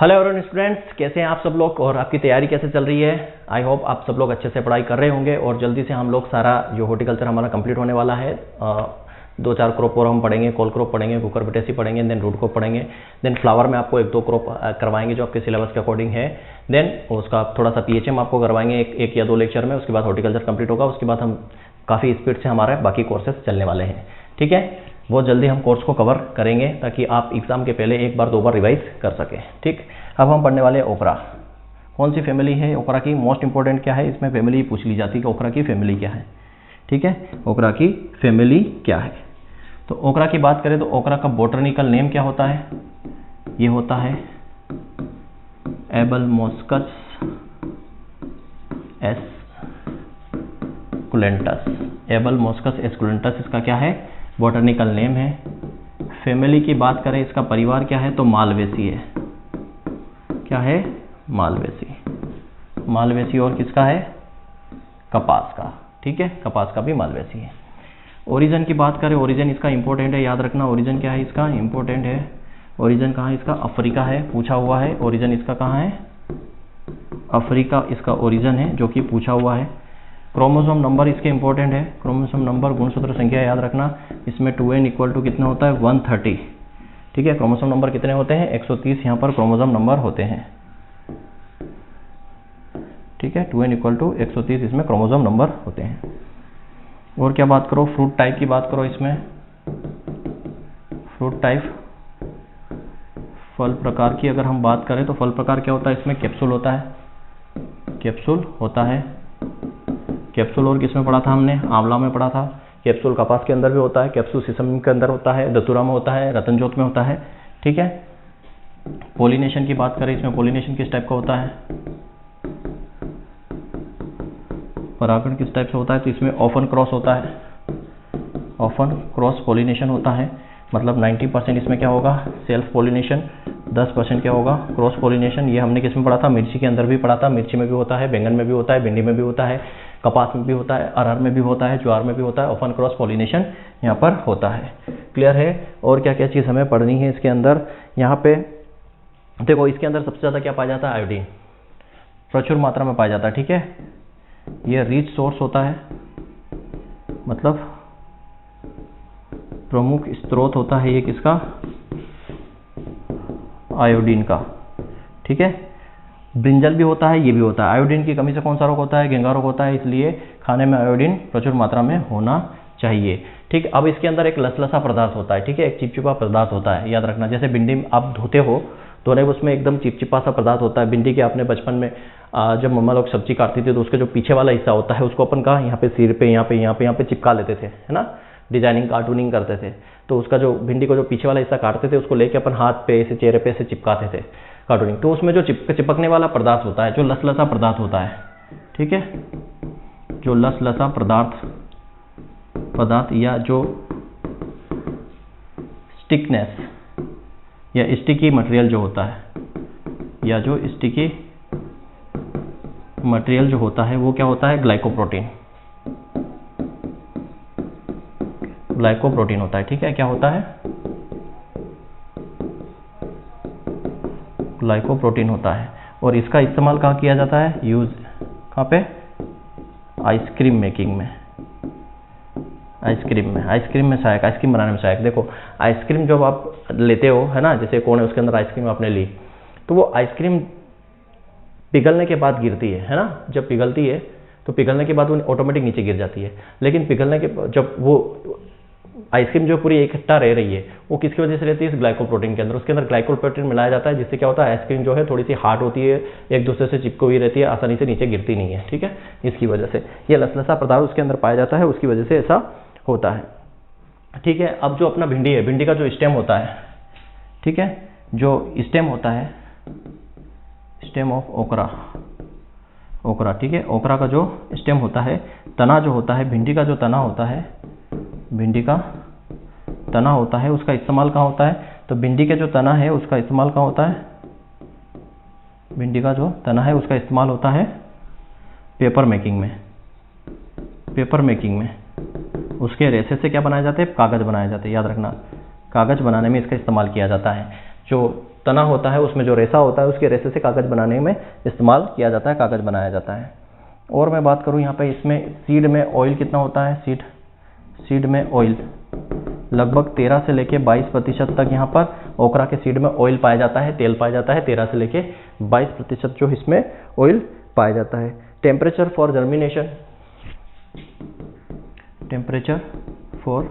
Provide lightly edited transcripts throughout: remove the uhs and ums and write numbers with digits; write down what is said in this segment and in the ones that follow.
Hello everyone students, कैसे हैं आप सब लोग और आपकी तैयारी कैसे चल रही है। आई होप आप सब लोग अच्छे से पढ़ाई कर रहे होंगे और जल्दी से हम लोग सारा जो हॉर्टिकल्चर हमारा कंप्लीट होने वाला है। 2-4 क्रॉप और हम पढ़ेंगे, कोल क्रॉप पढ़ेंगे, कुकुरबिटेसी पढ़ेंगे, देन रूट क्रॉप पढ़ेंगे, देन फ्लावर में आपको 1-2 क्रॉप करवाएंगे जो आपके सिलेबस के अकॉर्डिंग है। देन उसका थोड़ा सा पीएचएम आपको करवाएंगे एक या 2 लेक्चर में। उसके बाद हॉर्टिकल्चर कंप्लीट होगा। उसके बाद हम काफ़ी स्पीड से हमारे बाकी कोर्सेज चलने वाले हैं। ठीक है, बहुत जल्दी हम कोर्स को कवर करेंगे ताकि आप एग्जाम के पहले 1-2 बार रिवाइज कर सकें। ठीक, अब हम पढ़ने वाले ओकरा। कौन सी फैमिली है ओकरा की, मोस्ट इंपॉर्टेंट क्या है, इसमें फैमिली पूछ ली जाती है कि ओकरा की फैमिली क्या है। ठीक है, ओकरा की फैमिली क्या है। तो ओकरा की बात करें तो ओकरा का बोटनिकल नेम क्या होता है, ये होता है एबलमोस्कस एस्कुलेंटस। एबलमोस्कस एस्कुलेंटस इसका क्या है, बोटनिकल नेम है। फैमिली की बात करें, इसका परिवार क्या है तो मालवेसी है। क्या है, मालवेसी। मालवेसी और किसका है, कपास का। ठीक है, कपास का भी मालवेसी है। ओरिजिन की बात करें, ओरिजिन इसका इंपॉर्टेंट है, याद रखना। ओरिजिन क्या है इसका, इंपॉर्टेंट है। ओरिजिन कहाँ है इसका, अफ्रीका है, पूछा हुआ है। ओरिजिन इसका कहाँ है, अफ्रीका इसका ओरिजिन है जो कि पूछा हुआ है। क्रोमोसोम नंबर इसके इंपॉर्टेंट है। क्रोमोसोम नंबर गुणसूत्र संख्या याद रखना, इसमें 2n = कितना होता है 130। ठीक है, क्रोमोसोम नंबर कितने होते हैं 130 यहाँ पर क्रोमोसोम नंबर होते हैं। ठीक है, 2n = 130 इसमें क्रोमोसोम नंबर होते हैं। और क्या बात करो, फ्रूट टाइप की बात करो। इसमें फ्रूट टाइप, फल प्रकार की अगर हम बात करें तो फल प्रकार क्या होता है, इसमें कैप्सूल होता है। कैप्सूल होता है। कैप्सूल और किसमें पढ़ा था हमने, आंवला में पढ़ा था। कैप्सूल कपास के अंदर भी होता है, कैप्सूल सीसम के अंदर होता है, दतूरा में होता है, रतनजोत में होता है। ठीक है, पॉलिनेशन की बात करें, इसमें पॉलिनेशन किस टाइप का होता है, परागण किस टाइप से होता है तो इसमें ऑफन क्रॉस होता है। ऑफन क्रॉस पॉलिनेशन होता है, मतलब 90% इसमें क्या होगा सेल्फ पॉलिनेशन, 10% क्या होगा क्रॉस पॉलिनेशन। ये हमने किस में पढ़ा था, मिर्ची के अंदर भी पढ़ा था। मिर्ची में भी होता है, बैंगन में भी होता है, भिंडी में भी होता है, कपास में भी होता है, अरहर में भी होता है, ज्वार में भी होता है। ओपन क्रॉस पॉलिनेशन यहाँ पर होता है। क्लियर है। और क्या क्या चीज़ हमें पढ़नी है इसके अंदर, यहाँ पे देखो इसके अंदर सबसे ज़्यादा क्या पाया जाता है, आयोडीन प्रचुर मात्रा में पाया जाता है। ठीक है, ये रिच सोर्स होता है, मतलब प्रमुख स्रोत होता है ये किसका, आयोडीन का। ठीक है, ब्रिंजल भी होता है, ये भी होता है। आयोडीन की कमी से कौन सा रोग होता है, गेंगा रोग होता है, इसलिए खाने में आयोडीन प्रचुर मात्रा में होना चाहिए। ठीक, अब इसके अंदर एक लसलसा पदार्थ होता है। ठीक है, एक चिपचिपा पदार्थ होता है, याद रखना। जैसे भिंडी आप धोते हो तो उसमें एकदम चिपचिपा सा पदार्थ होता है। भिंडी के आपने बचपन में जब मम्मा लोग सब्जी काटती थी तो उसके जो पीछे वाला हिस्सा होता है उसको अपन कहाँ, यहाँ पे सिर पे, यहाँ पे चिपका लेते थे, है ना, डिजाइनिंग कार्टूनिंग करते थे। तो उसका जो भिंडी को जो पीछे वाला हिस्सा काटते थे उसको लेके अपन हाथ पे ऐसे, चेहरे पे ऐसे चिपकाते थे कार्टूनिंग। तो उसमें जो चिपकने वाला पदार्थ होता है, जो लसलसा पदार्थ होता है। ठीक है, जो लसलसा पदार्थ या जो स्टिकनेस या स्टिकी मटेरियल जो होता है, या जो स्टिकी मटेरियल जो होता है वो क्या होता है, ग्लाइकोप्रोटीन। ग्लाइकोप्रोटीन होता है। ठीक है, क्या होता है, ग्लाइकोप्रोटीन होता है। और इसका इस्तेमाल कहाँ किया जाता है, यूज कहाँ पे, आइसक्रीम मेकिंग में। आइसक्रीम में सहायक, आइसक्रीम बनाने में सहायक। देखो आइसक्रीम जब आप लेते हो, है ना, जैसे कौन है उसके अंदर आइसक्रीम आपने ली, तो वो आइसक्रीम पिघलने के बाद गिरती है ना। जब पिघलती है तो पिघलने के बाद वो ऑटोमेटिक नीचे गिर जाती है। लेकिन पिघलने के जब वो आइसक्रीम जो पूरी इकट्ठा रह रही है वो किसकी वजह से रहती है, इस ग्लाइकोप्रोटीन के अंदर। उसके अंदर ग्लाइकोप्रोटीन मिलाया जाता है, जिससे क्या होता है, आइसक्रीम जो है थोड़ी सी हार्ड होती है, एक दूसरे से चिपकी हुई रहती है, आसानी से नीचे गिरती नहीं है। ठीक है, इसकी वजह से ये लसलसा पदार्थ उसके अंदर पाया जाता है, उसकी वजह से ऐसा होता है। ठीक है, अब जो अपना भिंडी है, भिंडी का जो स्टेम होता है, ठीक है, जो स्टेम होता है, स्टेम ऑफ ओकरा। ठीक है, ओकरा का जो स्टेम होता है, तना जो होता है, भिंडी का जो तना होता है, भिंडी का तना होता है, उसका इस्तेमाल कहाँ होता है, तो भिंडी के जो तना है उसका इस्तेमाल कहाँ होता है, भिंडी का जो तना है उसका इस्तेमाल होता है पेपर मेकिंग में। पेपर मेकिंग में उसके रेशे से क्या बनाए जाते हैं, कागज बनाए जाते हैं। याद रखना, कागज बनाने में इसका इस्तेमाल किया जाता है। जो तना होता है उसमें जो रेशा होता है उसके रेशे से कागज़ बनाने में इस्तेमाल किया जाता है, कागज़ बनाया जाता है। और मैं बात करूँ यहाँ पे इसमें सीड में ऑयल कितना होता है, सीड में ऑयल लगभग 13 से लेके 22% तक यहाँ पर ओकरा के सीड में ऑयल पाया जाता है, तेल पाया जाता है। 13 से लेके 22% जो इसमें ऑयल पाया जाता है। Temperature for germination, temperature for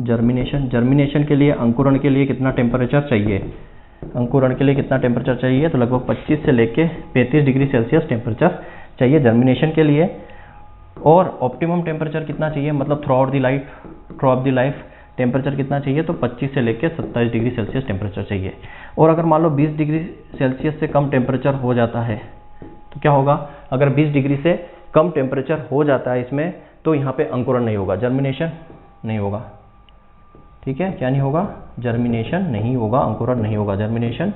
germination के लिए, अंकुरण के लिए कितना टेम्परेचर चाहिए, अंकुरण के लिए कितना टेम्परेचर चाहिए, तो लगभग 25 से लेके 35 डिग्री सेल्सियस टेम्परेचर चाहिए जर्मिनेशन के लिए। और ऑप्टिमम टेम्परेचर कितना चाहिए, मतलब through out the life temperature कितना चाहिए, तो 25 से लेके 27 डिग्री सेल्सियस टेम्परेचर चाहिए। और अगर मान लो 20 डिग्री सेल्सियस से कम टेम्परेचर हो जाता है तो क्या होगा, अगर 20 डिग्री से कम टेम्परेचर हो जाता है इसमें तो यहाँ पे अंकुरण नहीं होगा, जर्मिनेशन नहीं होगा। ठीक है, क्या नहीं होगा, जर्मिनेशन नहीं होगा, अंकुरण नहीं होगा, जर्मिनेशन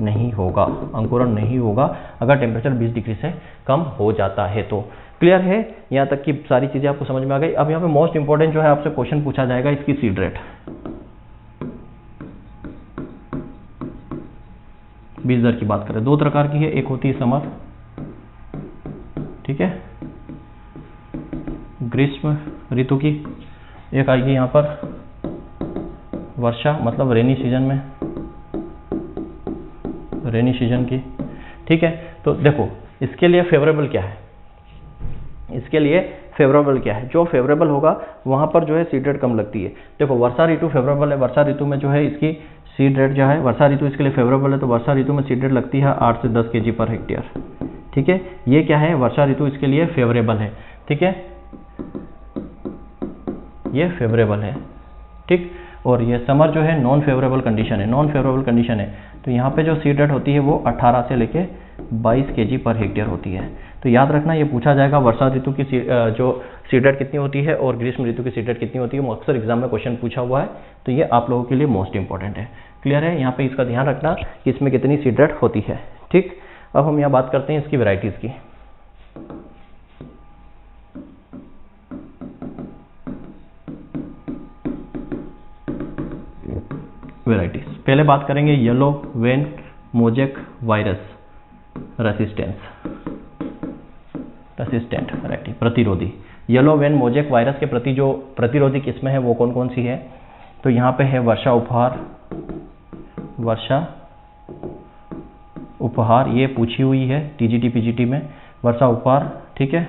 नहीं होगा, अंकुरण नहीं होगा अगर टेम्परेचर 20 डिग्री से कम हो जाता है तो। क्लियर है, यहाँ तक की सारी चीज़ें आपको समझ में आ गई। अब यहाँ पे मोस्ट इंपॉर्टेंट जो है आपसे क्वेश्चन पूछा जाएगा इसकी सीड रेट, बीज दर की बात करें, दो प्रकार की है, एक होती है समर, ठीक है, ग्रीष्म ऋतु की, एक आएगी यहाँ पर वर्षा, मतलब रेनी सीजन में, रेनी सीजन की। ठीक है, तो देखो इसके लिए फेवरेबल क्या है, इसके लिए फेवरेबल क्या है, जो फेवरेबल होगा वहां पर जो है सीड रेट कम लगती है। देखो वर्षा ऋतु फेवरेबल है, वर्षा ऋतु में जो है इसकी सीड रेट जो है, वर्षा ऋतु इसके लिए फेवरेबल है, तो वर्षा ऋतु में सीड रेट लगती है 8 से 10 kg पर हेक्टेयर। ठीक है, ये क्या है, वर्षा ऋतु इसके लिए फेवरेबल है। ठीक है, ये फेवरेबल है। ठीक, और ये समर जो है नॉन फेवरेबल कंडीशन है, नॉन फेवरेबल कंडीशन है, तो यहाँ पे जो सीड रेट होती है वो 18 से लेके 22 kg पर हेक्टेयर होती है। तो याद रखना, ये पूछा जाएगा वर्षा ऋतु की जो सीड रेट कितनी होती है और ग्रीष्म ऋतु की सीड रेट कितनी होती है, अक्सर एग्जाम में क्वेश्चन पूछा हुआ है, तो ये आप लोगों के लिए मोस्ट इंपॉर्टेंट है। क्लियर है, यहाँ पे इसका ध्यान रखना कि इसमें कितनी सीड रेट होती है। ठीक, अब हम यहाँ बात करते हैं इसकी वेराइटीज़ की। वेराइटीज, पहले बात करेंगे yellow vein mosaic virus resistant variety, प्रतिरोधी। येलो वेन मोजेक वायरस के प्रति जो प्रतिरोधी किस्में हैं वो कौन कौन सी है, तो यहाँ पे है वर्षा उपहार, ये पूछी हुई है टीजीटी पीजीटी में, वर्षा उपहार। ठीक है,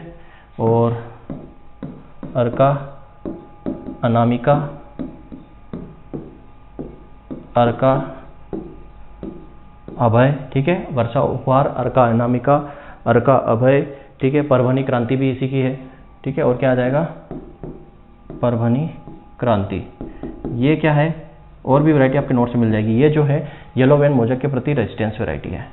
और अर्का अनामिका, अर्का अभय। ठीक है, वर्षा उपहार, अर्का अनामिका, अर्का अभय। ठीक है, परभनी क्रांति भी इसी की है। ठीक है, और क्या आ जाएगा, परभनी क्रांति। ये क्या है, और भी वैरायटी आपके नोट से मिल जाएगी। ये जो है येलो वेन मोजेक के प्रति रेजिस्टेंस वैरायटी है,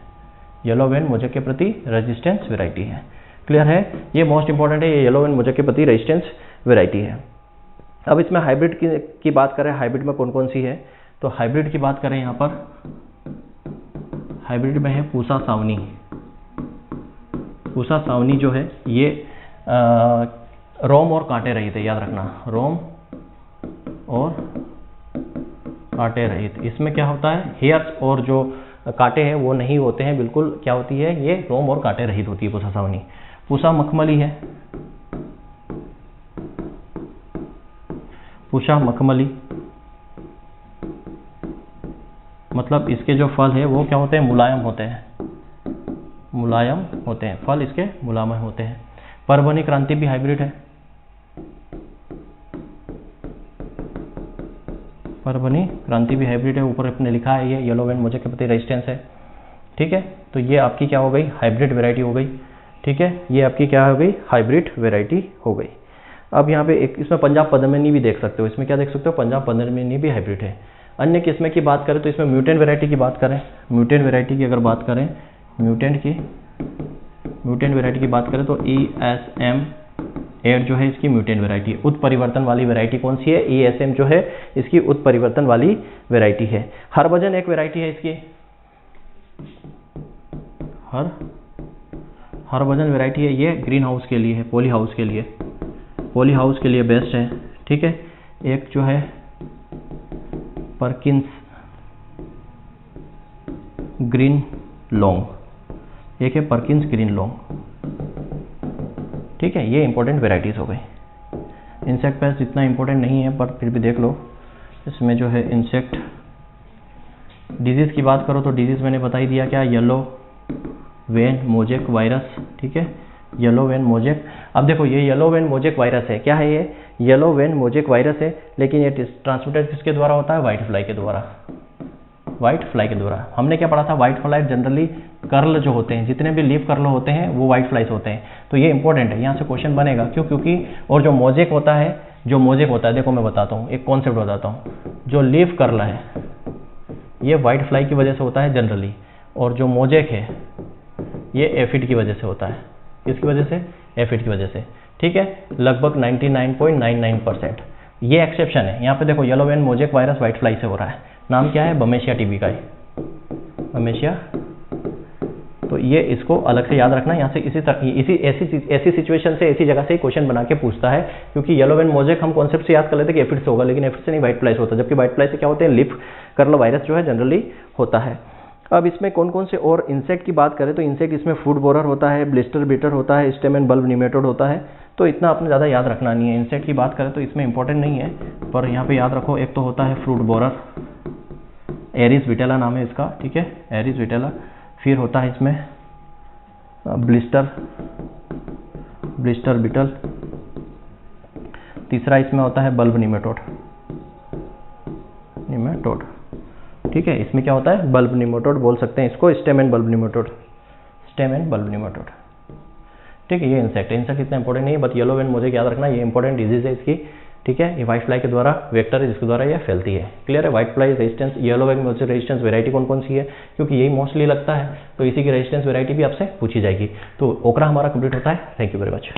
येलो वेन मोजेक के प्रति रेजिस्टेंस वैरायटी है। क्लियर है, ये मोस्ट इंपॉर्टेंट है, ये येलो वेन मोजेक के प्रति रेजिस्टेंस वैरायटी है। अब इसमें हाइब्रिड की बात करें, हाइब्रिड में कौन कौन सी है, तो हाइब्रिड की बात करें यहाँ पर, हाइब्रिड में है पूसा सावनी। पूसा सावनी जो है ये रोम और कांटे रहित है, याद रखना, रोम और कांटे रहित। इसमें क्या होता है, हेयर्स और जो कांटे हैं वो नहीं होते हैं, बिल्कुल क्या होती है, ये रोम और कांटे रहित होती है पूसा सावनी। पूसा मखमली है, पूसा मखमली मतलब इसके जो फल है वो क्या होते हैं, मुलायम होते हैं, मुलायम होते हैं, फल इसके मुलायम होते हैं। परभनी क्रांति भी हाइब्रिड है, परभनी क्रांति भी हाइब्रिड है, ऊपर अपने लिखा है ये येलो वेन मोजेक के प्रति रेजिस्टेंस है। ठीक है, तो ये आपकी क्या हो गई, हाइब्रिड वेराइटी हो गई। ठीक है, ये आपकी क्या हो गई, हाइब्रिड वेराइटी हो गई। अब यहाँ पे एक इसमें पंजाब पद्मिनी भी देख सकते हो, इसमें क्या देख सकते हो, पंजाब पद्मिनी भी हाइब्रिड है। अन्य किस्में की बात करें तो इसमें म्यूटेंट वेराइटी की बात करें, म्यूटेंट वेराइटी की अगर बात करें, म्यूटेंट वेराइटी की बात करें तो ESM 8 जो है इसकी म्यूटेंट वेराइटी, उत्परिवर्तन वाली वेराइटी कौन सी है, ESM जो है इसकी उत्परिवर्तन वाली वेराइटी है। हरभजन एक वेराइटी है इसकी, हरभजन वेराइटी है, ये ग्रीन हाउस के लिए है, पॉली हाउस के लिए बेस्ट है। ठीक है, एक जो है परकिंस ग्रीन लॉन्ग, एक है परकिंस ग्रीन लॉन्ग। ठीक है, ये इंपॉर्टेंट वेराइटीज़ हो गई। इंसेक्ट पेस्ट इतना इंपॉर्टेंट नहीं है, पर फिर भी देख लो। इसमें जो है इंसेक्ट डिजीज़ की बात करो तो डिजीज़ मैंने बता ही दिया, क्या, येलो वेन मोजेक वायरस। ठीक है, येलो वेन मोजेक। अब देखो ये येलो वेन मोजेक वायरस है, क्या है ये, येलो वेन मोजेक वायरस है, लेकिन ये ट्रांसमिटेड किसके द्वारा होता है, व्हाइट फ्लाई के द्वारा। व्हाइट फ्लाई के द्वारा हमने क्या पढ़ा था, व्हाइट फ्लाई जनरली कर्ल जो होते हैं, जितने भी लीफ कर्ल होते हैं वो व्हाइट फ्लाइज होते हैं। तो ये इंपॉर्टेंट है, यहाँ से क्वेश्चन बनेगा, क्यों, क्योंकि और जो मोजेक होता है, देखो मैं बताता हूँ, एक कॉन्सेप्ट बताता हूँ। जो लीफ कर्ल है ये व्हाइट फ्लाई की वजह से होता है जनरली, और जो मोजेक है ये एफिड की वजह से होता है। किसकी वजह से, एफिड की वजह से। ठीक है, लगभग 99.99%। ये एक्सेप्शन है। यहाँ पे देखो yellow vein mosaic virus white fly से हो रहा है, नाम क्या है, बमेशिया टीबी का है, बमेशिया। तो ये इसको अलग से याद रखना, यहाँ से ऐसी सिचुएशन से, ऐसी जगह से क्वेश्चन बना के पूछता है, क्योंकि येलो वेन मोजेक हम कॉन्सेप्ट से याद कर लेते कि एफिड से होगा, लेकिन एफिड से नहीं, व्हाइट फ्लाई से होता है। जबकि व्हाइट फ्लाई से क्या होते हैं, लीफ कर्ल वायरस जो है जनरली होता है। अब इसमें कौन कौन से और इंसेक्ट की बात करें तो इंसेक्ट इसमें फूड बोरर होता है, ब्लिस्टर बीटर होता है, स्टेम एंड बल्ब निमेटोड होता है। तो इतना आपने ज़्यादा याद रखना नहीं है। इंसेक्ट की बात करें तो इसमें इंपॉर्टेंट नहीं है, पर यहाँ पे याद रखो, एक तो होता है फ्रूट बोरर, एरिस विटेला नाम है इसका। ठीक है, एरिस विटेला। फिर होता है इसमें ब्लिस्टर बीटल। तीसरा इसमें होता है बल्ब निमेटोड। ठीक है, इसमें क्या होता है, बल्ब निमेटोड बोल सकते हैं इसको, स्टेम एंड बल्ब निमेटोड। ठीक है, ये इंसेक्ट इतना इंपॉर्टेंट नहीं है, बट येलो वेन मोजेक याद रखना, ये इंपॉर्टेंट डिजीज है इसकी। ठीक है, ये व्हाइट फ्लाई के द्वारा वेक्टर है जिसके द्वारा ये फैलती है। क्लियर है, white fly resistance, yellow vein mosaic resistance variety कौन कौन सी है, क्योंकि यही मोस्टली लगता है, तो इसी की रेजिस्टेंस वेराइटी भी आपसे पूछी जाएगी। तो ओकरा हमारा कंप्लीट होता है। Thank you very much.